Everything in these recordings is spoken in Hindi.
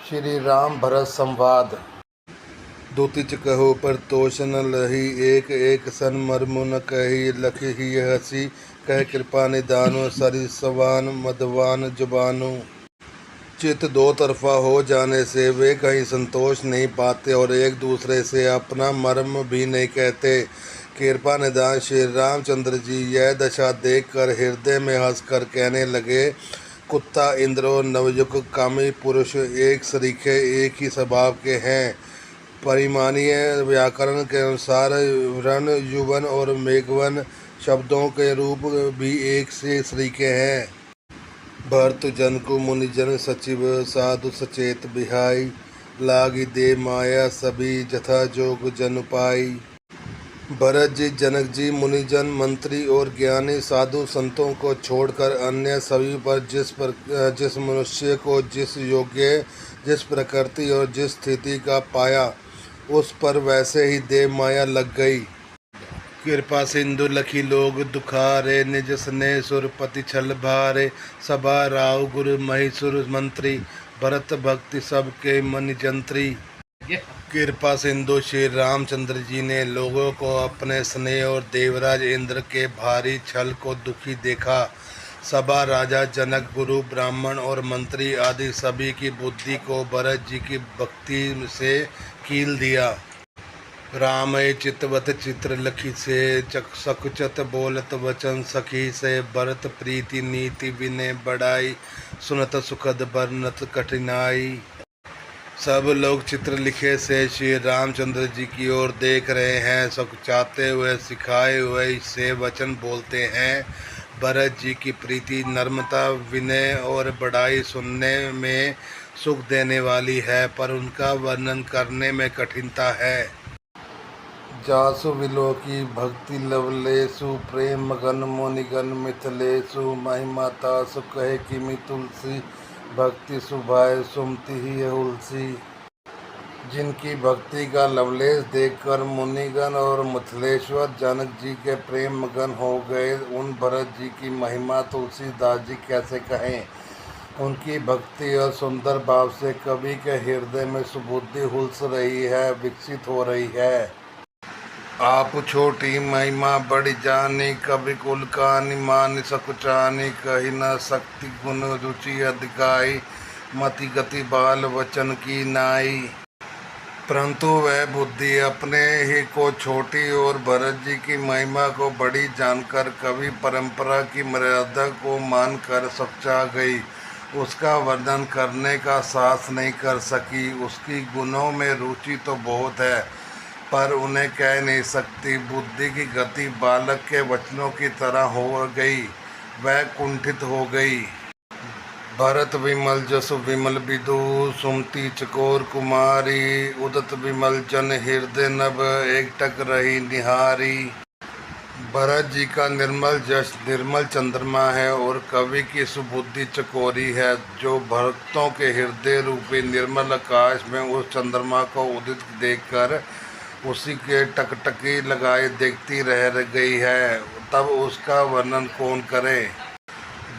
श्री राम भरत संवाद। दूतिच कहो पर तोष न लही, एक एक सन मर्मु न कही। लखही हसी कह कृपा निदानो, सरि सवान मदवान जुबानो। चित्त दो तरफा हो जाने से वे कहीं संतोष नहीं पाते और एक दूसरे से अपना मर्म भी नहीं कहते। कृपा निदान श्री रामचंद्र जी यह दशा देखकर हृदय में हंसकर कहने लगे, कुत्ता इंद्र और नवयुग कामी पुरुष एक सरीखे एक ही स्वभाव के हैं। परिमाणीय व्याकरण के अनुसार रण, युवन और मेघवन शब्दों के रूप भी एक से सरीखे हैं। भरत जन को मुनिजन सचिव, साधु सचेत बिहाई। लागी दे माया सभी जथा जोग जन पाई। भरत जी, जनक जी, मुनिजन, मंत्री और ज्ञानी साधु संतों को छोड़कर अन्य सभी पर जिस मनुष्य को जिस योग्य, जिस प्रकृति और जिस स्थिति का पाया, उस पर वैसे ही देव माया लग गई। कृपा सिंधु लखी लोग दुखारे, निज स्नेह सुरपति छल भारे। सभा राव गुरु महिसुर मंत्री, भरत भक्ति सबके मन जंत्री। कृपा सिंधु श्री रामचंद्र जी ने लोगों को अपने स्नेह और देवराज इंद्र के भारी छल को दुखी देखा। सभा राजा जनक, गुरु, ब्राह्मण और मंत्री आदि सभी की बुद्धि को भरत जी की भक्ति से कील दिया। राम चितवत चित्र लखी से, सकुचत बोलत वचन सखी से। भरत प्रीति नीति विनय बढ़ाई, सुनत सुखद बरनत कठिनाई। सब लोग चित्र लिखे से श्री रामचंद्र जी की ओर देख रहे हैं, सकुचाते हुए सिखाए हुए से वचन बोलते हैं। भरत जी की प्रीति, नम्रता, विनय और बड़ाई सुनने में सुख देने वाली है, पर उनका वर्णन करने में कठिनता है। जासु विलोकी भक्ति लवलेसु, प्रेम मगन मुनिगन मिथिलेसु। महिमा तासु कहे किमि तुलसी, भक्ति सुभाय सुमति ही हुलसी। जिनकी भक्ति का लवलेश देखकर मुनिगण और मिथिलेश्वर जनक जी के प्रेम मगन हो गए, उन भरत जी की महिमा तुलसीदास जी कैसे कहें। उनकी भक्ति और सुंदर भाव से कवि के हृदय में सुबुद्धि हुलस रही है, विकसित हो रही है। आप छोटी महिमा बड़ी जानी, कवि कुल कानी मान सकुचानी। कही न शक्ति गुण रुचि अधिकाई, मति गति बाल वचन की नाई। परंतु वह बुद्धि अपने ही को छोटी और भरत जी की महिमा को बड़ी जानकर कवि परंपरा की मर्यादा को मानकर सकुचा गई। उसका वर्णन करने का साहस नहीं कर सकी। उसकी गुणों में रुचि तो बहुत है, पर उन्हें कह नहीं सकती। बुद्धि की गति बालक के वचनों की तरह हो गई, वह कुंठित हो गई। भरत विमल जसु विमल विदु, सुमति चकोर कुमारी। उदत विमल जन हृदय नभ, एकटक रही निहारी। भरत जी का निर्मल जस निर्मल चंद्रमा है और कवि की सुबुद्धि चकोरी है, जो भक्तों के हृदय रूपी निर्मल आकाश में उस चंद्रमा को उदित देखकर उसी के टकटकी लगाए देखती रह गई है। तब उसका वर्णन कौन करे।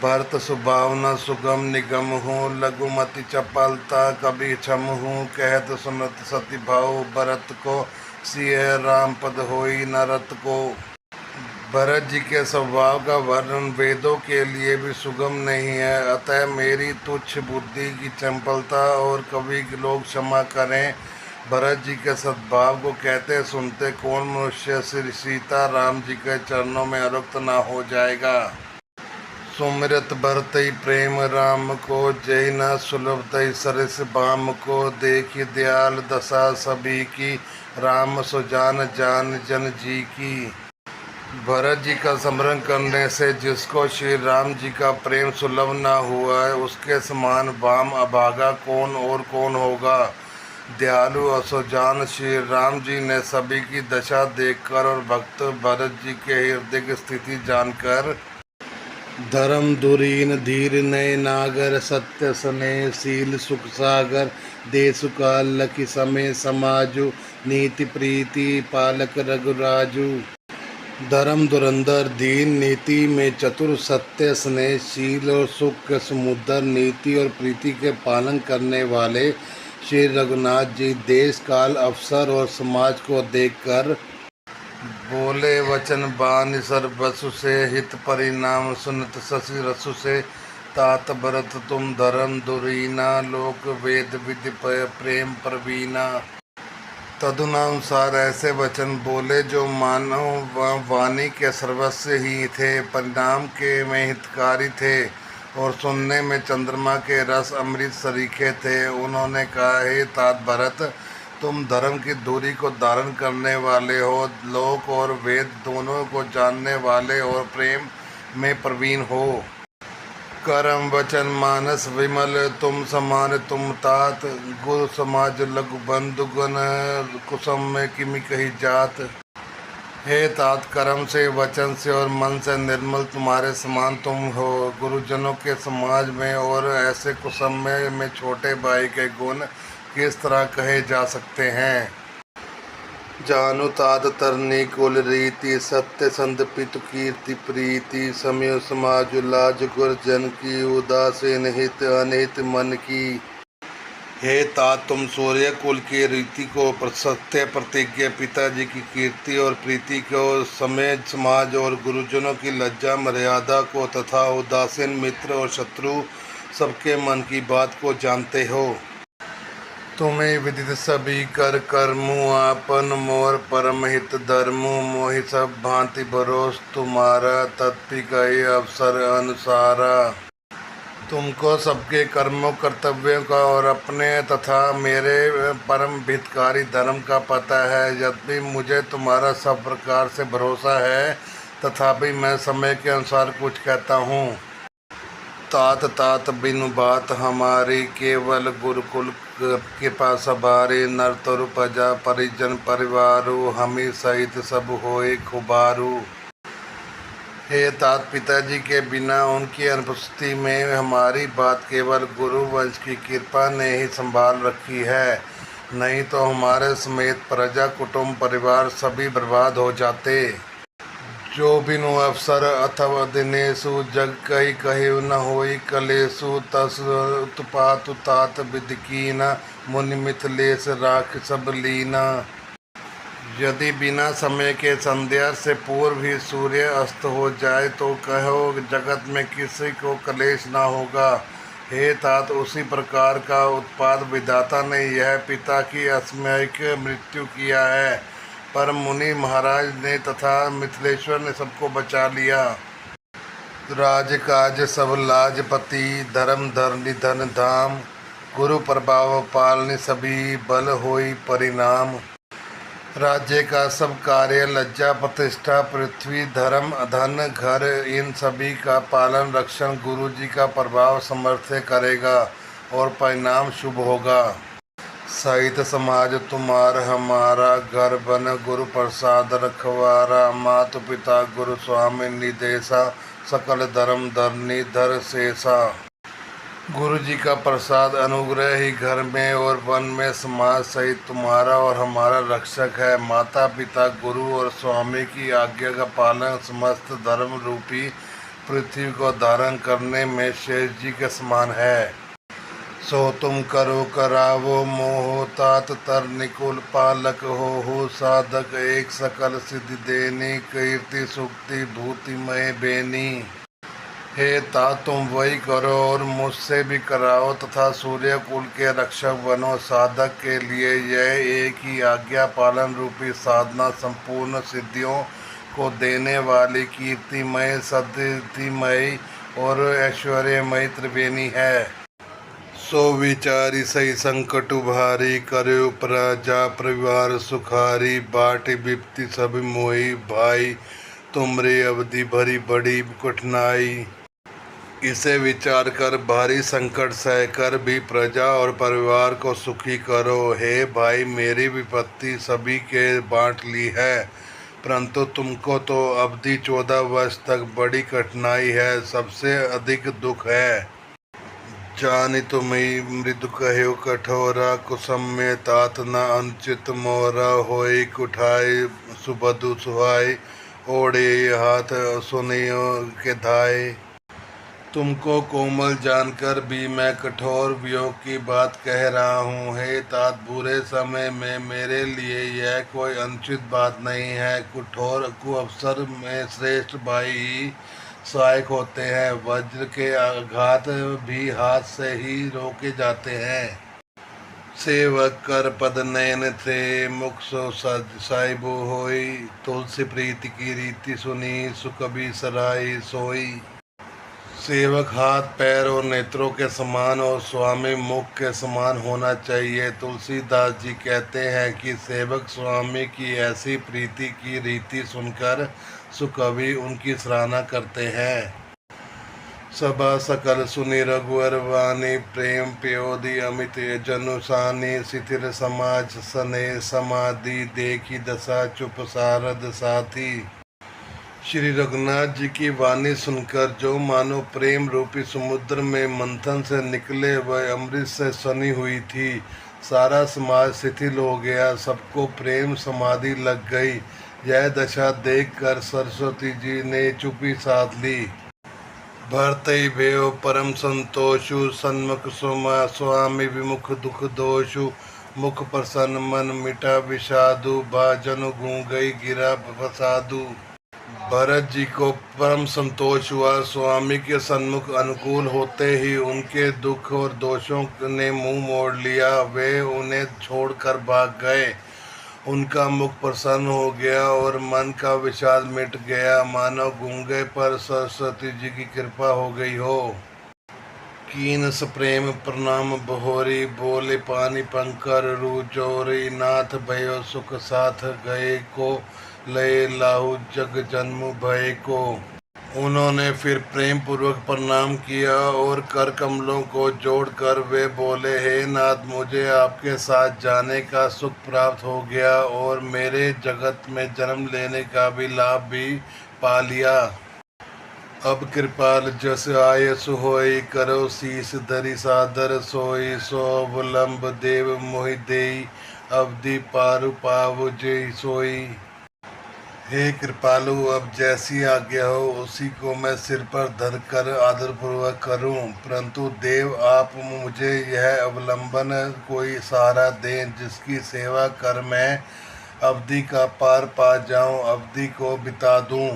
भरत सुभावना सुगम निगम हूँ, लघुमति चपलता कभी क्षम हूँ। कहत सुनत सती भाव, भरत को सिय राम पद होई नरत को। भरत जी के स्वभाव का वर्णन वेदों के लिए भी सुगम नहीं है, अतः मेरी तुच्छ बुद्धि की चंपलता और कवि लोग क्षमा करें। भरत जी के सद्भाव को कहते सुनते कौन मनुष्य श्री सीता राम जी के चरणों में अनुरक्त ना हो जाएगा। सुमिरत भरत प्रेम राम को, जय न सुलभ तय सरस बाम को। देखी दयाल दशा सभी की, राम सुजान जान जन जी की। भरत जी का स्मरण करने से जिसको श्री राम जी का प्रेम सुलभ ना हुआ है, उसके समान वाम अभागा कौन और कौन होगा। दयालु असुजान श्री राम जी ने सभी की दशा देखकर और भक्त भरत जी के हृदय की स्थिति जानकर, धर्म धुरीन धीर नय नागर, सत्य स्नेह शील सुख सागर। देशु काल लखी समय समाजु, नीति प्रीति पालक रघुराजु। धर्म धुरंधर दीन नीति में चतुर सत्य स्नेह शील और सुख के समुद्र नीति और प्रीति के पालन करने वाले श्री रघुनाथ जी देश काल अवसर और समाज को देखकर बोले वचन बान सर्वसु से हित परिणाम सुनत शशि रसु से तात भरत तुम धर्म दुरीना लोक वेद विधि प्रेम प्रवीणा। तदनुसार ऐसे वचन बोले जो मानव वाणी के सर्वस्व ही थे, परिणाम के में हितकारी थे और सुनने में चंद्रमा के रस अमृत सरीखे थे। उन्होंने कहा, हे तात भरत, तुम धर्म की दूरी को धारण करने वाले हो, लोक और वेद दोनों को जानने वाले और प्रेम में प्रवीण हो। कर्म वचन मानस विमल तुम समान तुम तात, गुरु समाज लघु बंधु गुण कुसुम में किमि कही जात। हे तात, कर्म से वचन से और मन से निर्मल तुम्हारे समान तुम हो। गुरुजनों के समाज में और ऐसे कुसुम में छोटे भाई के गुण किस तरह कहे जा सकते हैं। जानु तात तरनी कुल रीति, सत्य संत पितु कीर्ति प्रीति, समय समाज लाज गुर जन की, उदासीन हित अनहित मन की। हे तात, तुम सूर्य कुल की रीति को, सत्य प्रतिज्ञा पिताजी की कीर्ति और प्रीति को, समय समाज और गुरुजनों की लज्जा मर्यादा को तथा उदासीन मित्र और शत्रु सबके मन की बात को जानते हो। तुम्हें विदित सभी कर कर्मु आपन मोर परम हित धर्मु, मोहि सब भांति भरोस तुम्हारा तत्पि गए अवसर अनुसारा। तुमको सबके कर्मों कर्तव्यों का और अपने तथा मेरे परम हितकारी धर्म का पता है। यद्यपि मुझे तुम्हारा सब प्रकार से भरोसा है, तथापि मैं समय के अनुसार कुछ कहता हूँ। तात तात बिनु बात हमारी, केवल गुरुकुल के पास सवारी, नर तरु प्रजा परिजन परिवारु, हमी सहित सब होए खुबारू। हे तात, पिताजी के बिना उनकी अनुपस्थिति में हमारी बात केवल गुरु वंश की कृपा ने ही संभाल रखी है, नहीं तो हमारे समेत प्रजा कुटुंब परिवार सभी बर्बाद हो जाते। जो बिनु अवसर अथवा दिनेशु, जग कही कहे न होई कलेशु, तस उत्पात तात विधि कीना, मुनि मिथिलेश राख सब लीना। यदि बिना समय के संध्या से पूर्व ही सूर्य अस्त हो जाए तो कहो जगत में किसी को कलेश ना होगा। हे तात, उसी प्रकार का उत्पाद विधाता ने यह पिता की असमयिक मृत्यु किया है, पर मुनि महाराज ने तथा मिथिलेश्वर ने सबको बचा लिया। राजकाज सब लाजपति, धर्म धरनी धन धाम, गुरु प्रभाव पालनी सभी बल होई परिणाम। राज्य का सब कार्य लज्जा प्रतिष्ठा पृथ्वी धर्म धन घर, इन सभी का पालन रक्षण गुरु जी का प्रभाव समर्थ करेगा और परिणाम शुभ होगा। सहित समाज तुम्हार हमारा, घर बन गुरु प्रसाद रखवारा, मातु पिता गुरु स्वामी निदेशा, सकल धर्म धरनी धर शेषा। गुरु जी का प्रसाद अनुग्रह ही घर में और वन में समाज सहित तुम्हारा और हमारा रक्षक है। माता पिता गुरु और स्वामी की आज्ञा का पालन समस्त धर्म रूपी पृथ्वी को धारण करने में शेष जी के समान है। सो तुम करो करावो मोहो, तात तर निकुल पालक हो साधक एक सकल सिद्धि देनी, कीर्ति सुक्ति भूतिमय बेनी। हे तात, तुम वही करो और मुझसे भी कराओ तथा सूर्य कुल के रक्षक बनो। साधक के लिए यह एक ही आज्ञा पालन रूपी साधना संपूर्ण सिद्धियों को देने वाली कीर्तिमय सद्धिमय और ऐश्वर्यमय त्रिवेणी है। सो विचारी सही संकट भारी, करो प्रजा परिवार सुखारी, बाटी विपत्ति सब मोही भाई, तुमरे अवधि भरी बड़ी कठिनाई। इसे विचार कर भारी संकट सहकर भी प्रजा और परिवार को सुखी करो। हे भाई, मेरी विपत्ति सभी के बांट ली है, परंतु तुमको तो अवधि 14 वर्ष तक बड़ी कठिनाई है, सबसे अधिक दुख है। जानि तुम्ही मृदु कहो कठोरा, कुसुम में तात न अनुचित मोरा, होई कुठाई सुबधु सुहाई, ओढ़े हाथ सुनियो के धाए। तुमको कोमल जानकर भी मैं कठोर वियोग की बात कह रहा हूँ। हे तात, बुरे समय में मेरे लिए यह कोई अनुचित बात नहीं है। कठोर कुअवसर में श्रेष्ठ भाई ही सहायक होते हैं। वज्र के आघात भी हाथ से ही रोके जाते हैं। सेवक कर पद नयन थे, मुख सो साहिबो होई। तुलसी प्रीति की रीति सुनी, सुकबी सराई सोई। सेवक हाथ पैर और नेत्रों के समान और स्वामी मुख के समान होना चाहिए। तुलसीदास जी कहते हैं कि सेवक स्वामी की ऐसी प्रीति की रीति सुनकर सुकवि उनकी सराहना करते हैं। सभा सकल सुनि रघुवर वाणी, प्रेम प्योदि अमित जनुसानी। शिथिर समाज सने समाधि, देखी दशा चुप सारद साथी। श्री रघुनाथ जी की वाणी सुनकर जो मानो प्रेम रूपी समुद्र में मंथन से निकले वह अमृत से सनी हुई थी। सारा समाज शिथिल हो गया, सबको प्रेम समाधि लग गई। यह दशा देखकर सरस्वती जी ने चुप्पी साध ली। भरतई भयो परम संतोषु, सन्मुख स्वामी विमुख दुख दोषु। मुख प्रसन्न मन मिटा विषादु, भाजन गूंगई गिरा फसादु। भरत जी को परम संतोष हुआ। स्वामी के सन्मुख अनुकूल होते ही उनके दुख और दोषों ने मुंह मोड़ लिया। वे उन्हें छोड़कर भाग गए। उनका मुख प्रसन्न हो गया और मन का विषाद मिट गया, मानो गूंगे पर सरस्वती जी की कृपा हो गई हो। कीनस प्रेम प्रणाम बहोरी, बोले पानी पंकर रू जोरी। नाथ भयो सुख साथ गए को, लय लाहू जग जन्म भय को। उन्होंने फिर प्रेम पूर्वक प्रणाम किया और कर कमलों को जोड़कर वे बोले, हे नाथ, मुझे आपके साथ जाने का सुख प्राप्त हो गया और मेरे जगत में जन्म लेने का भी लाभ भी पा लिया। अब कृपाल जस आय सुहोई, करो शीस धरि सादर सोई। सो अवलंब देव मोहि देई, अवधि पारु पाव जय सोई। हे कृपालु, अब जैसी आज्ञा हो उसी को मैं सिर पर धर कर आदरपूर्वक करूं। परंतु देव, आप मुझे यह अवलंबन कोई सहारा दें जिसकी सेवा कर मैं अवधि का पार पा जाऊं, अवधि को बिता दूं।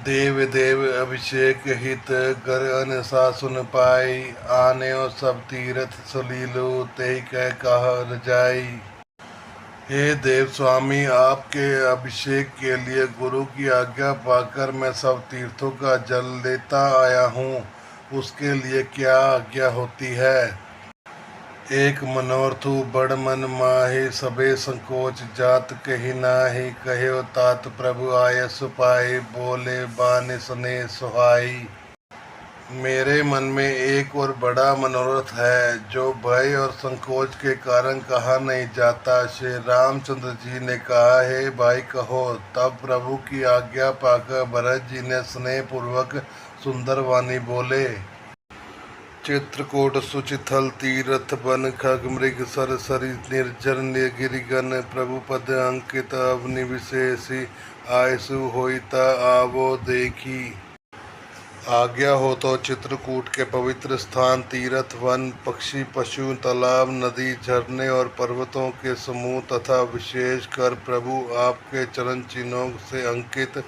देव देव अभिषेक हित, गर अनसा सुन पाई। आने सब तीरथ सलीलो, ते कह कह रजाई। हे देव स्वामी, आपके अभिषेक के लिए गुरु की आज्ञा पाकर मैं सब तीर्थों का जल लेता आया हूँ। उसके लिए क्या आज्ञा होती है? एक मनोरथु बड़ मन माही, सबे संकोच जात कही नाही। कहो तात प्रभु आय सुपाई, बोले बानि सने सुहाई। मेरे मन में एक और बड़ा मनोरथ है जो भय और संकोच के कारण कहा नहीं जाता। श्री रामचंद्र जी ने कहा, हे भाई कहो। तब प्रभु की आज्ञा पाकर भरत जी ने स्नेह पूर्वक सुंदर वाणी बोले। चित्रकूट सुचिथल तीरथ बन, खग मृग सर सरी निर्जर गिरिगन। प्रभु पद अंकित अवनि विशेषी, आयसु होइता आवो देखी। आज्ञा हो तो चित्रकूट के पवित्र स्थान, तीर्थ, वन, पक्षी, पशु, तालाब, नदी, झरने और पर्वतों के समूह तथा विशेषकर प्रभु आपके चरण चिन्हों से अंकित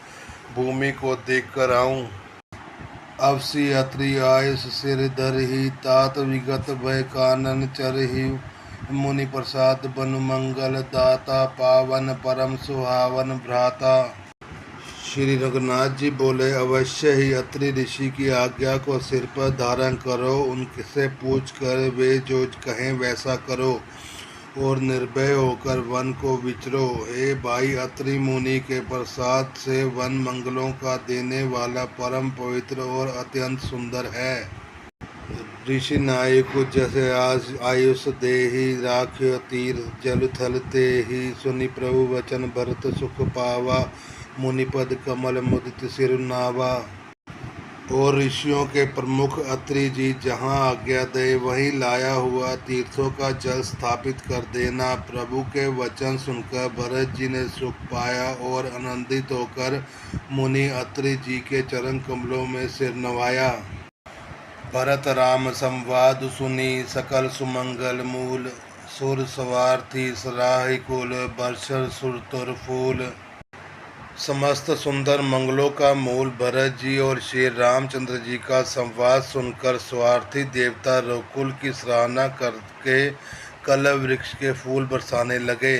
भूमि को देखकर आऊं। अवसी अत्रि आयुष सिर धरहि, तात विगत भय कानन चरहि। मुनि प्रसाद बनु मंगल दाता, पावन परम सुहावन भ्राता। श्री रघुनाथ जी बोले, अवश्य ही अत्रि ऋषि की आज्ञा को सिर पर धारण करो। उनसे पूछ कर वे जो कहें वैसा करो और निर्भय होकर वन को विचरो। हे भाई, अत्रि मुनि के प्रसाद से वन मंगलों का देने वाला परम पवित्र और अत्यंत सुंदर है। ऋषि नायक जैसे आज आयुष देहि, राख्यो तीर्थ जल थल तेहि। सुनि प्रभु वचन भरत सुख पावा, मुनिपद कमल मुदित सिर नावा। और ऋषियों के प्रमुख अत्रि जी जहाँ आज्ञा दे वहीं लाया हुआ तीर्थों का जल स्थापित कर देना। प्रभु के वचन सुनकर भरत जी ने सुख पाया और आनंदित होकर मुनि अत्रि जी के चरण कमलों में सिर नवाया। भरत राम संवाद सुनी सकल सुमंगल मूल, सुर सवार थी सराही कुल, बरसर सुर तुर फूल। समस्त सुंदर मंगलों का मूल भरत जी और श्री रामचंद्र जी का संवाद सुनकर स्वार्थी देवता रघुकुल की सराहना करके कलव वृक्ष के फूल बरसाने लगे।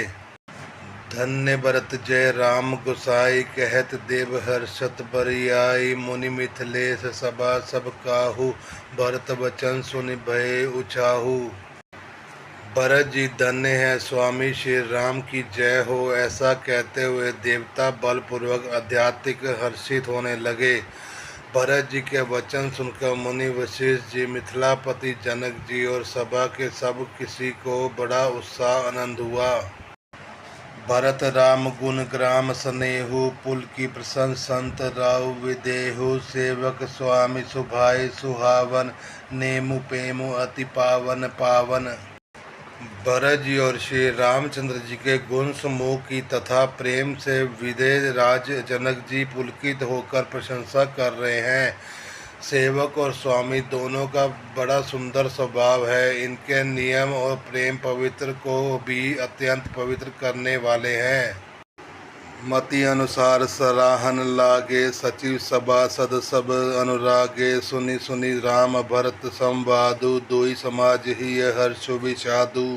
धन्य भरत जय राम गोसाई, कहत देव हर्षत बरियाई। मुनि मिथिलेश सभा सब काहू, भरत वचन सुनि भय उछाहू। भरत जी धन्य है, स्वामी श्री राम की जय हो। ऐसा कहते हुए देवता बलपूर्वक आध्यात्मिक हर्षित होने लगे। भरत जी के वचन सुनकर मुनि वशिष्ठ जी, मिथिलापति जनक जी और सभा के सब किसी को बड़ा उत्साह आनंद हुआ। भरत राम गुण ग्राम स्नेहु, पुल की प्रशंस संत राव विदेहु। सेवक स्वामी सुभाय सुहावन, नेमु पेमु अति पावन पावन। भरत जी और श्री रामचंद्र जी के गुण समूह की तथा प्रेम से विदेह राज जनक जी पुलकित होकर प्रशंसा कर रहे हैं। सेवक और स्वामी दोनों का बड़ा सुंदर स्वभाव है। इनके नियम और प्रेम पवित्र को भी अत्यंत पवित्र करने वाले हैं। मति अनुसार सराहन लागे, सचिव सभासद सब अनुरागे। सुनि सुनि राम भरत संवादु, दुई समाज ही हर्षु विषादु।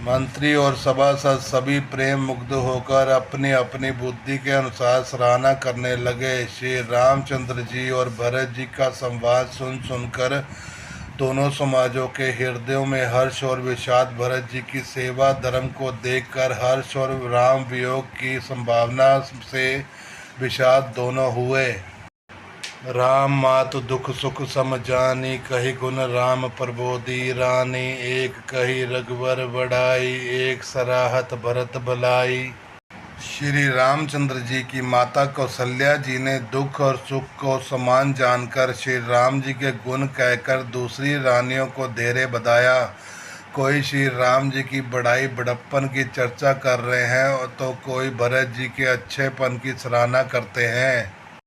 मंत्री और सभासद सभी प्रेम मुग्ध होकर अपनी अपनी बुद्धि के अनुसार सराहना करने लगे। श्री रामचंद्र जी और भरत जी का संवाद सुनकर दोनों समाजों के हृदयों में हर्ष और विषाद। भरत जी की सेवा धर्म को देखकर हर्ष और राम वियोग की संभावना से विषाद दोनों हुए। राम मातु दुख सुख सम जानी, कही गुण राम प्रबोधि रानी। एक कही रघुवर बढ़ाई, एक सराहत भरत भलाई। श्री रामचंद्र जी की माता कौशल्या जी ने दुख और सुख को समान जानकर श्री राम जी के गुण कहकर दूसरी रानियों को धेरे बधाया। कोई श्री राम जी की बड़ाई बड़प्पन की चर्चा कर रहे हैं तो कोई भरत जी के अच्छेपन की सराहना करते हैं।